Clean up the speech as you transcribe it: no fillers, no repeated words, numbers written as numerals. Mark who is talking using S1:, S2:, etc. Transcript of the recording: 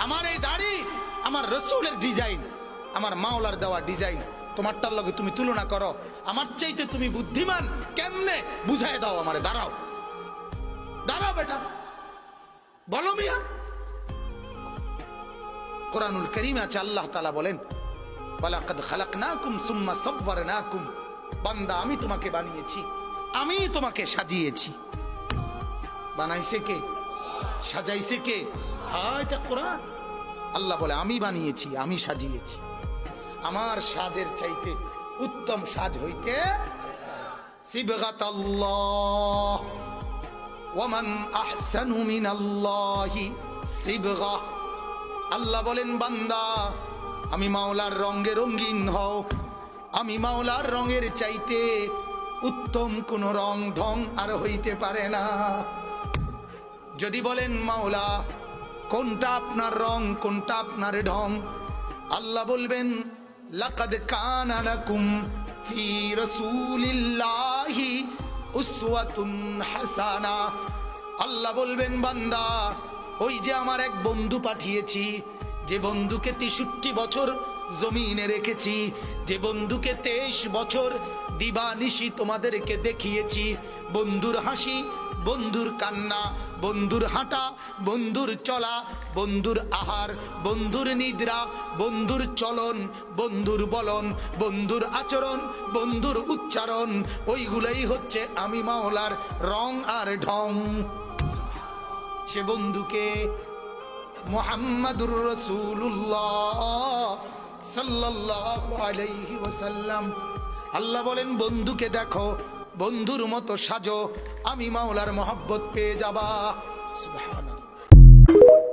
S1: আমার এই দাড়ি আমার রসুলের ডিজাইন, আমার মাওলার দেওয়া ডিজাইন, তোমারটার লগে তুমি তুলনা করো, আমার চাইতে তুমি বুদ্ধিমান কেমনে বুঝাই দাও আমারে। দাঁড়াও দাঁড়াও বেটা, বলো মিয়া। কোরআনুল কারীমে আছে আল্লাহ তাআলা বলেন, ওয়ালাকাদ খালাকনাকুম সুম্মা সাওয়ারনাকুম, বান্দা আমি তোমাকে বানিয়েছি, আমি তোমাকে সাজিয়েছি। বানাইছে কে? সাজাইছে কে? হ্যাঁ, এটা কোরআন। আল্লাহ বলে আমি বানিয়েছি, আমি সাজিয়েছি। আমার সাজের চাইতে উত্তম সাজ হইতে সিবগাতাল্লাহ, ওয়ামান আহসানু মিনাল্লাহি সিবগা। আল্লাহ বলেন বান্দা আমি মাওলার রঙে রঙিন হও, আমি মাওলার রঙের চাইতে উত্তম কোন রং ঢং আর হইতে পারে না। যদি বলেন মাওলা কোনটা আপনার রং, কোনটা আপনার ঢং, আল্লাহ বলবেন লাকাদ কানা লাকুম ফি রাসূলিল্লাহি উসওয়াতুন হাসানা। আল্লাহ বলবেন বান্দা ওই যে আমার এক বন্ধু পাঠিয়েছি, যে বন্ধুকে 63 বছর জমিনে রেখেছি, যে বন্ধুকে 23 বছর দিবানিশি তোমাদেরকে দেখিয়েছি, বন্ধুর হাসি, বন্ধুর কান্না, বন্ধুর হাঁটা, বন্ধুর চলা, বন্ধুর আহার, বন্ধুর নিদ্রা, বন্ধুর চলন, বন্ধুর বলন, বন্ধুর আচরণ, বন্ধুর উচ্চারণ, ওইগুলোই হচ্ছে আমি মাওলার রং আর ঢং। সে বন্ধুকে মুহাম্মাদুর রাসূলুল্লাহ সাল্লাল্লাহু আলাইহি ওয়াসাল্লাম। আল্লাহ বলেন বন্ধুকে দেখো, বন্ধুর মতো সাজো, আমি মাওলার মহব্বত পেয়ে যাবা। সুবহানাল্লাহ।